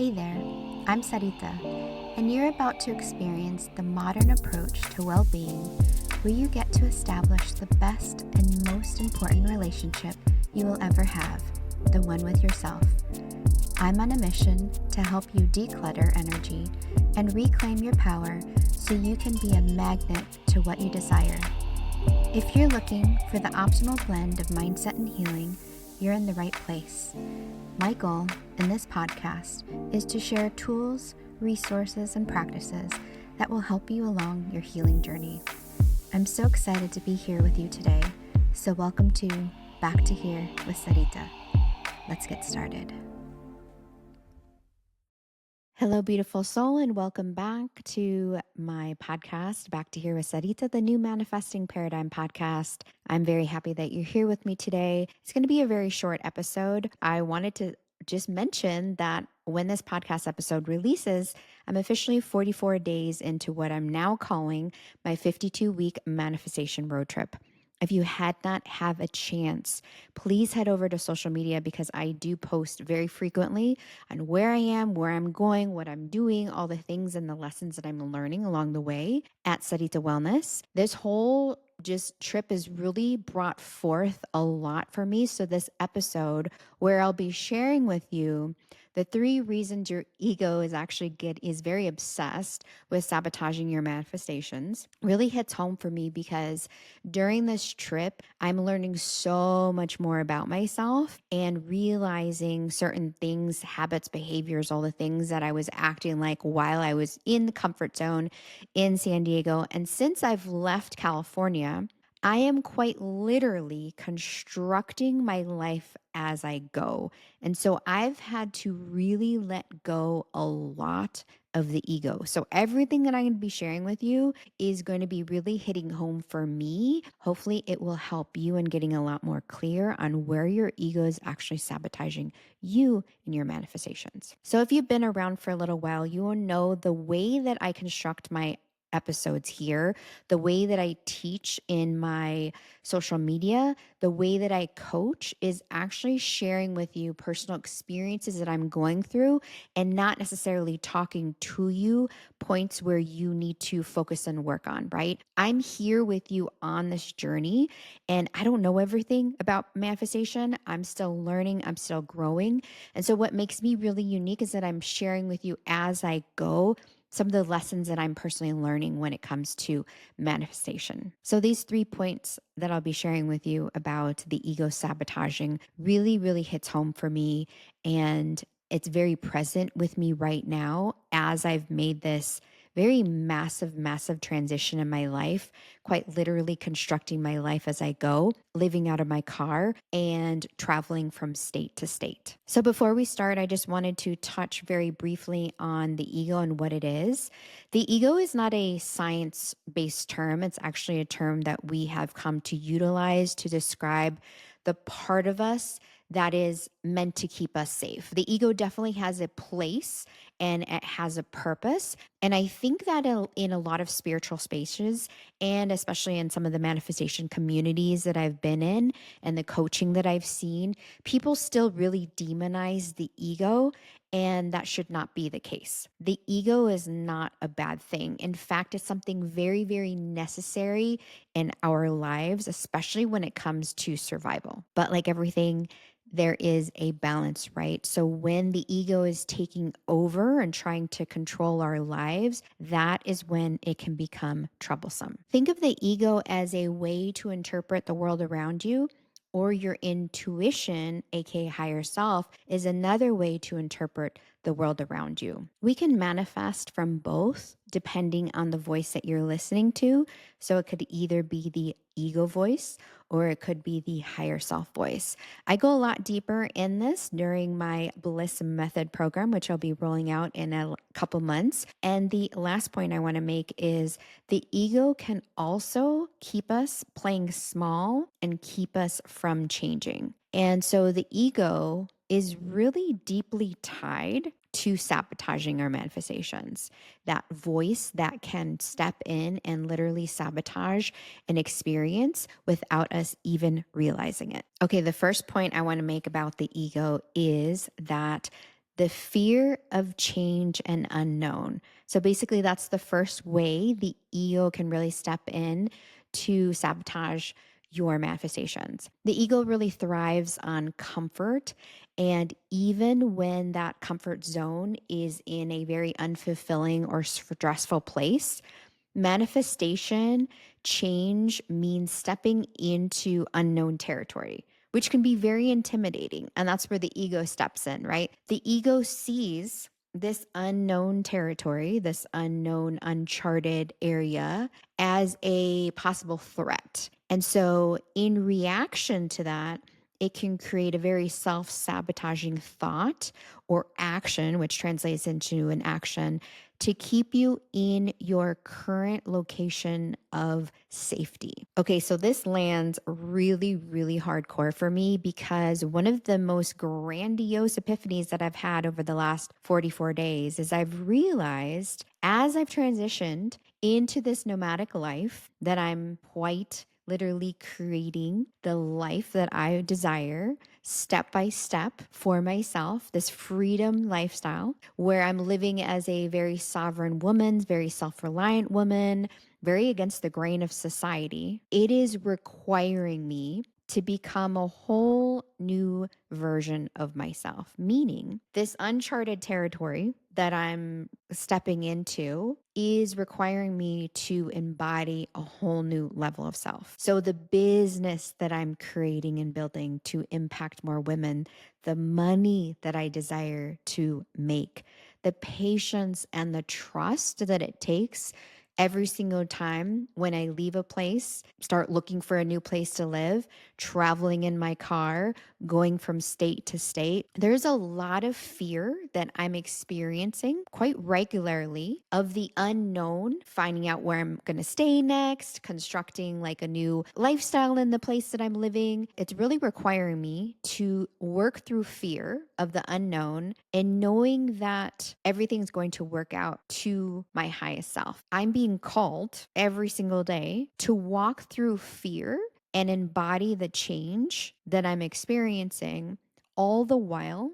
Hey there, I'm Sarita, and you're about to experience the modern approach to well being where you get to establish the best and most important relationship you will ever have, the one with yourself. I'm on a mission to help you declutter energy and reclaim your power so you can be a magnet to what you desire. If you're looking for the optimal blend of mindset and healing, you're in the right place. My goal in this podcast is to share tools, resources, and practices that will help you along your healing journey. I'm so excited to be here with you today, so welcome to Back to Here with Sarita. Let's get started. Hello, beautiful soul, and welcome back to my podcast, Back to Here with Sarita, the new Manifesting Paradigm podcast. I'm very happy that you're here with me today. It's going to be a very short episode. I wanted to just mention that when this podcast episode releases, I'm officially 44 days into what I'm now calling my 52-week manifestation road trip. If you had not have a chance, please head over to social media because I do post very frequently on where I am, where I'm going, what I'm doing, all the things and the lessons that I'm learning along the way at Sarita Wellness. This whole just trip has really brought forth a lot for me. So this episode where I'll be sharing with you the 3 reasons your ego is very obsessed with sabotaging your manifestations really hits home for me because during this trip, I'm learning so much more about myself and realizing certain things, habits, behaviors, all the things that I was acting like while I was in the comfort zone in San Diego. And since I've left California, I am quite literally constructing my life as I go. And so I've had to really let go a lot of the ego. So everything that I'm going to be sharing with you is going to be really hitting home for me. Hopefully it will help you in getting a lot more clear on where your ego is actually sabotaging you in your manifestations. So if you've been around for a little while, you will know the way that I construct my episodes here, the way that I teach in my social media, the way that I coach is actually sharing with you personal experiences that I'm going through and not necessarily talking to you points where you need to focus and work on, right? I'm here with you on this journey and I don't know everything about manifestation. I'm still learning, I'm still growing. And so what makes me really unique is that I'm sharing with you as I go some of the lessons that I'm personally learning when it comes to manifestation. So these 3 points that I'll be sharing with you about the ego sabotaging really hits home for me. And it's very present with me right now as I've made this very massive transition in my life, quite literally constructing my life as I go, living out of my car and traveling from state to state. So before we start, I just wanted to touch very briefly on the ego and what it is. The ego is not a science-based term. It's actually a term that we have come to utilize to describe the part of us that is meant to keep us safe. The ego definitely has a place and it has a purpose. And I think that in a lot of spiritual spaces, and especially in some of the manifestation communities that I've been in and the coaching that I've seen, people still really demonize the ego. And that should not be the case. The ego is not a bad thing. In fact, it's something very necessary in our lives, especially when it comes to survival. But like everything, there is a balance, right? So when the ego is taking over and trying to control our lives, that is when it can become troublesome. Think of the ego as a way to interpret the world around you, or your intuition, aka higher self, is another way to interpret the world around you. We can manifest from both depending on the voice that you're listening to. So it could either be the ego voice or it could be the higher self voice. I go a lot deeper in this during my Bliss Method program, which I'll be rolling out in a couple months. And the last point I want to make is the ego can also keep us playing small and keep us from changing. And so the ego is really deeply tied to sabotaging our manifestations. That voice that can step in and literally sabotage an experience without us even realizing it. Okay, the first point I want to make about the ego is that the fear of change and unknown. So basically, that's the first way the ego can really step in to sabotage your manifestations. The ego really thrives on comfort. And even when that comfort zone is in a very unfulfilling or stressful place, manifestation change means stepping into unknown territory, which can be very intimidating. And that's where the ego steps in, right? The ego sees this unknown territory, this unknown, uncharted area as a possible threat. And so, in reaction to that, it can create a very self sabotaging thought or action, which translates into an action to keep you in your current location of safety. Okay, so this lands really, really hardcore for me because one of the most grandiose epiphanies that I've had over the last 44 days is I've realized as I've transitioned into this nomadic life that I'm quite literally creating the life that I desire step by step for myself, this freedom lifestyle where I'm living as a very sovereign woman, very self reliant woman, very against the grain of society. It is requiring me to become a whole new version of myself, meaning this uncharted territory that I'm stepping into is requiring me to embody a whole new level of self. So, the business that I'm creating and building to impact more women, the money that I desire to make, the patience and the trust that it takes every single time when I leave a place, start looking for a new place to live, traveling in my car, going from state to state, there's a lot of fear that I'm experiencing quite regularly of the unknown, finding out where I'm going to stay next, constructing like a new lifestyle in the place that I'm living. It's really requiring me to work through fear of the unknown and knowing that everything's going to work out to my highest self. I'm being called every single day to walk through fear and embody the change that I'm experiencing, all the while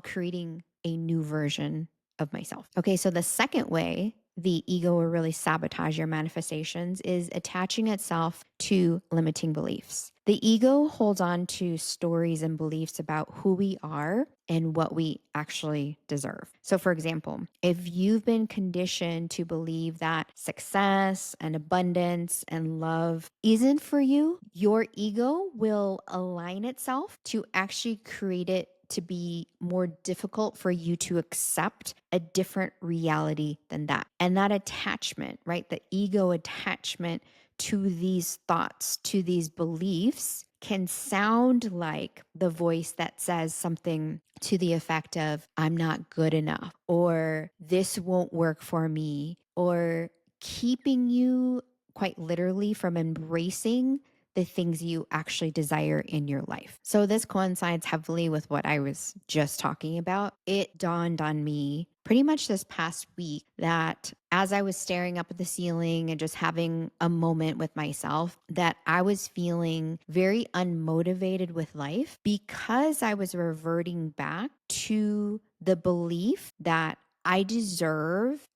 creating a new version of myself. Okay, so the second way the ego will really sabotage your manifestations is attaching itself to limiting beliefs. The ego holds on to stories and beliefs about who we are and what we actually deserve. So, for example, if you've been conditioned to believe that success and abundance and love isn't for you, your ego will align itself to actually create it to be more difficult for you to accept a different reality than that. And that attachment, right? The ego attachment to these thoughts, to these beliefs, can sound like the voice that says something to the effect of, I'm not good enough, or this won't work for me, or keeping you quite literally from embracing the things you actually desire in your life. So this coincides heavily with what I was just talking about. It dawned on me pretty much this past week that as I was staring up at the ceiling and just having a moment with myself, that I was feeling very unmotivated with life because I was reverting back to the belief that I deserve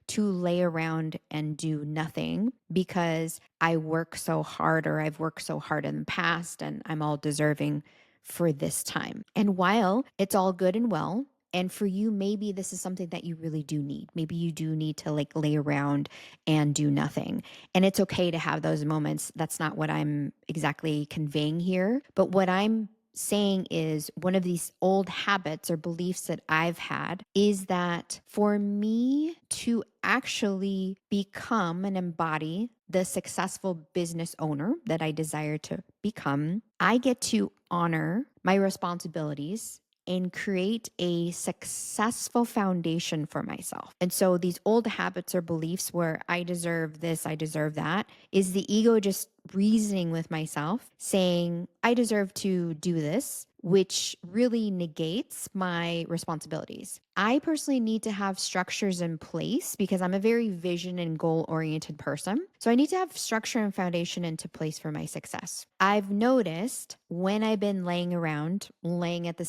to lay around and do nothing because I work so hard or I've worked so hard in the past and I'm all deserving for this time. And while it's all good and well, and for you, maybe this is something that you really do need. Maybe you do need to like lay around and do nothing. And it's okay to have those moments. That's not what I'm exactly conveying here. But what I'm saying is one of these old habits or beliefs that I've had is that for me to actually become and embody the successful business owner that I desire to become, I get to honor my responsibilities and create a successful foundation for myself. And so these old habits or beliefs where I deserve this, I deserve that, is the ego just reasoning with myself, saying, I deserve to do this, which really negates my responsibilities. I personally need to have structures in place because I'm a very vision and goal oriented person. So I need to have structure and foundation into place for my success. I've noticed when I've been laying around, looking at the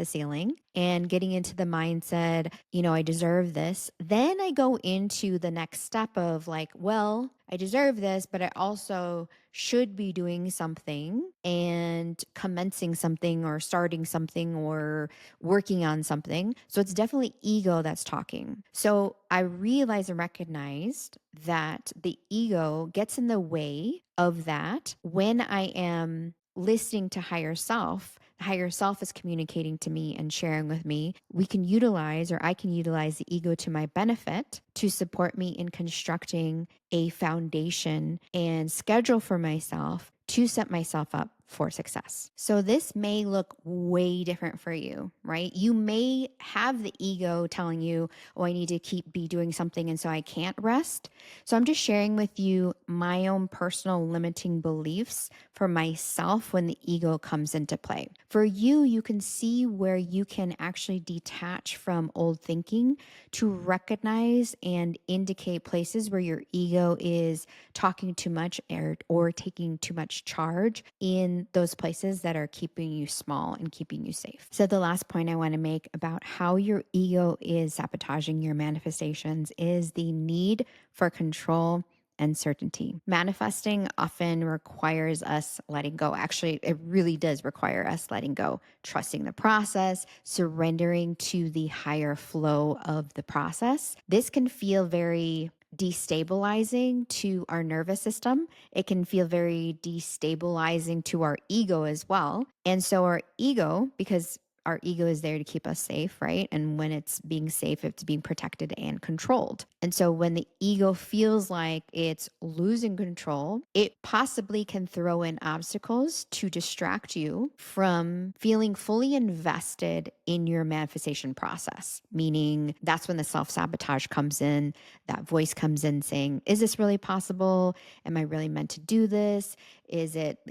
ceiling and getting into the mindset, I deserve this. Then I go into the next step of like, well, I deserve this, but I also should be doing something and commencing something or starting something or working on something. So it's definitely ego that's talking. So I realized and recognized that the ego gets in the way of that when I am listening to higher self. The higher self is communicating to me and sharing with me. We can utilize, or I can utilize the ego to my benefit to support me in constructing a foundation and schedule for myself to set myself up for success. So this may look way different for you, right? You may have the ego telling you, oh, I need to be doing something and so I can't rest. So I'm just sharing with you my own personal limiting beliefs for myself when the ego comes into play. For you, you can see where you can actually detach from old thinking to recognize and indicate places where your ego is talking too much or taking too much charge in those places that are keeping you small and keeping you safe. So, the last point I want to make about how your ego is sabotaging your manifestations is the need for control and certainty. Manifesting often requires us letting go. Actually, it really does require us letting go, trusting the process, surrendering to the higher flow of the process. This can feel very destabilizing to our nervous system. It can feel very destabilizing to our ego as well. And so, our ego, because our ego is there to keep us safe, right? And when it's being safe, it's being protected and controlled. And so when the ego feels like it's losing control, it possibly can throw in obstacles to distract you from feeling fully invested in your manifestation process. Meaning that's when the self-sabotage comes in, that voice comes in saying, is this really possible? Am I really meant to do this?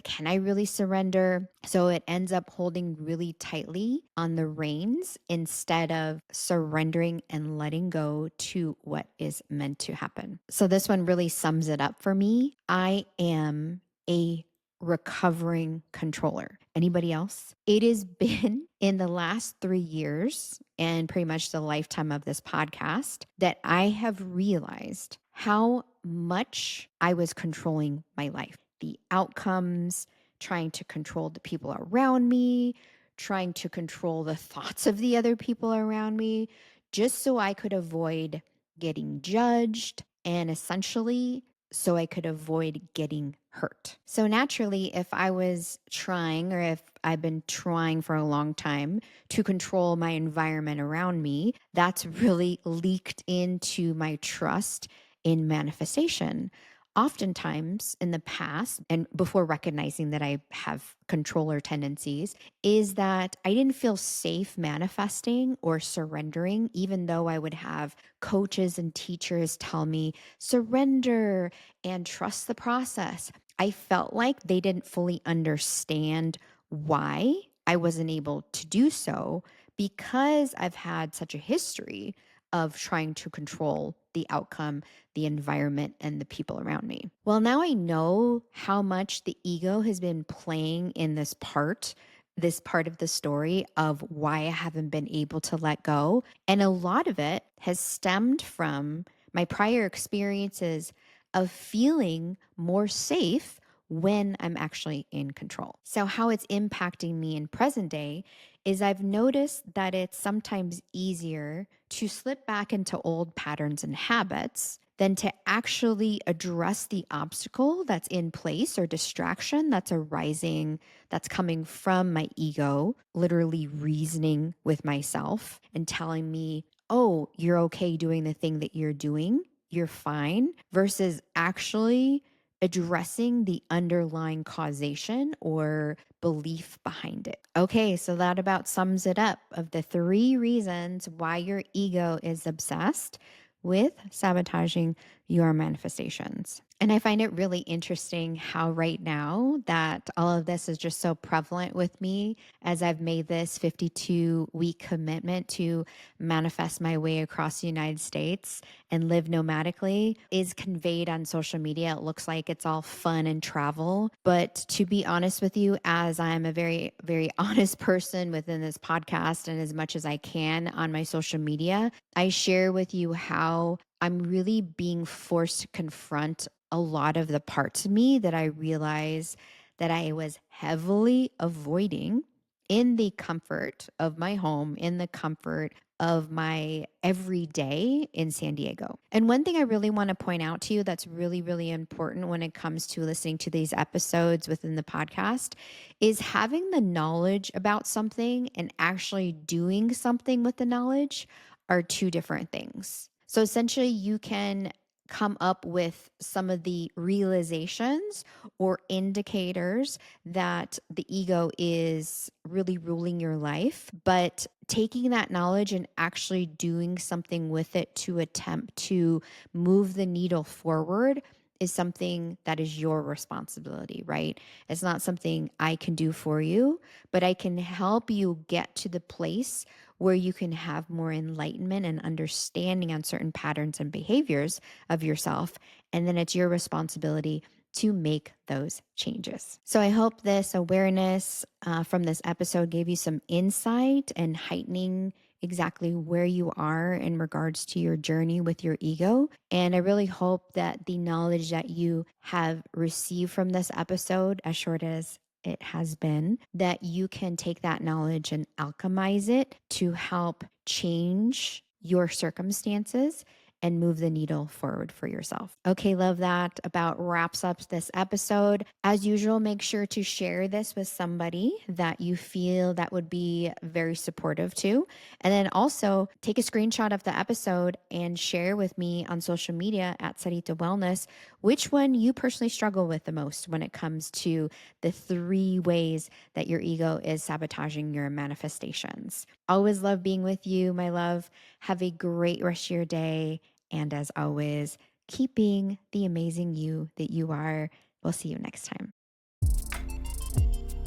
Can I really surrender? So it ends up holding really tightly on the reins instead of surrendering and letting go to what is meant to happen. So this one really sums it up for me. I am a recovering controller. Anybody else? It has been in the last 3 years and pretty much the lifetime of this podcast that I have realized how much I was controlling my life, the outcomes, trying to control the people around me, trying to control the thoughts of the other people around me, just so I could avoid getting judged and essentially so I could avoid getting hurt. So naturally, if I was trying or if I've been trying for a long time to control my environment around me, that's really leaked into my trust in manifestation. Oftentimes in the past, and before recognizing that I have controller tendencies, is that I didn't feel safe manifesting or surrendering, even though I would have coaches and teachers tell me, surrender and trust the process. I felt like they didn't fully understand why I wasn't able to do so because I've had such a history of trying to control the outcome, the environment, and the people around me. Well, now I know how much the ego has been playing in this part of the story of why I haven't been able to let go. And a lot of it has stemmed from my prior experiences of feeling more safe when I'm actually in control. So, how it's impacting me in present day is I've noticed that it's sometimes easier to slip back into old patterns and habits than to actually address the obstacle that's in place or distraction that's arising, that's coming from my ego, literally reasoning with myself and telling me, oh, you're okay doing the thing that you're doing, you're fine, versus actually addressing the underlying causation or belief behind it. Okay, so that about sums it up of the 3 reasons why your ego is obsessed with sabotaging your manifestations. And I find it really interesting how right now that all of this is just so prevalent with me as I've made this 52-week commitment to manifest my way across the United States and live nomadically is conveyed on social media. It looks like it's all fun and travel. But to be honest with you, as I'm a very, very honest person within this podcast and as much as I can on my social media, I share with you how I'm really being forced to confront a lot of the parts of me that I realize that I was heavily avoiding in the comfort of my home, in the comfort of my everyday in San Diego. And one thing I really want to point out to you that's really, really important when it comes to listening to these episodes within the podcast is having the knowledge about something and actually doing something with the knowledge are two different things. So essentially, you can come up with some of the realizations or indicators that the ego is really ruling your life, but taking that knowledge and actually doing something with it to attempt to move the needle forward is something that is your responsibility, right? It's not something I can do for you, but I can help you get to the place where you can have more enlightenment and understanding on certain patterns and behaviors of yourself. And then it's your responsibility to make those changes. So I hope this awareness from this episode gave you some insight and heightening exactly where you are in regards to your journey with your ego. And I really hope that the knowledge that you have received from this episode, as short as it has been, that you can take that knowledge and alchemize it to help change your circumstances and move the needle forward for yourself. Okay, love, that about wraps up this episode. As usual, make sure to share this with somebody that you feel that would be very supportive to. And then also take a screenshot of the episode and share with me on social media at Sarita Wellness which one you personally struggle with the most when it comes to the 3 ways that your ego is sabotaging your manifestations. Always love being with you, my love. Have a great rest of your day. And as always, keep being the amazing you that you are. We'll see you next time.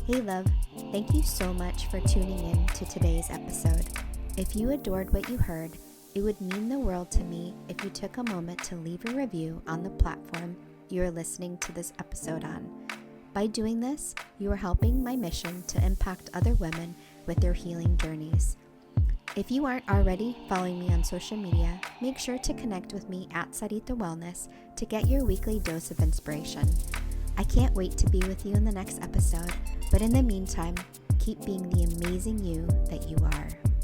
Hey, love. Thank you so much for tuning in to today's episode. If you adored what you heard, it would mean the world to me if you took a moment to leave a review on the platform you are listening to this episode on. By doing this, you are helping my mission to impact other women with their healing journeys. If you aren't already following me on social media, make sure to connect with me at Sarita Wellness to get your weekly dose of inspiration. I can't wait to be with you in the next episode, but in the meantime, keep being the amazing you that you are.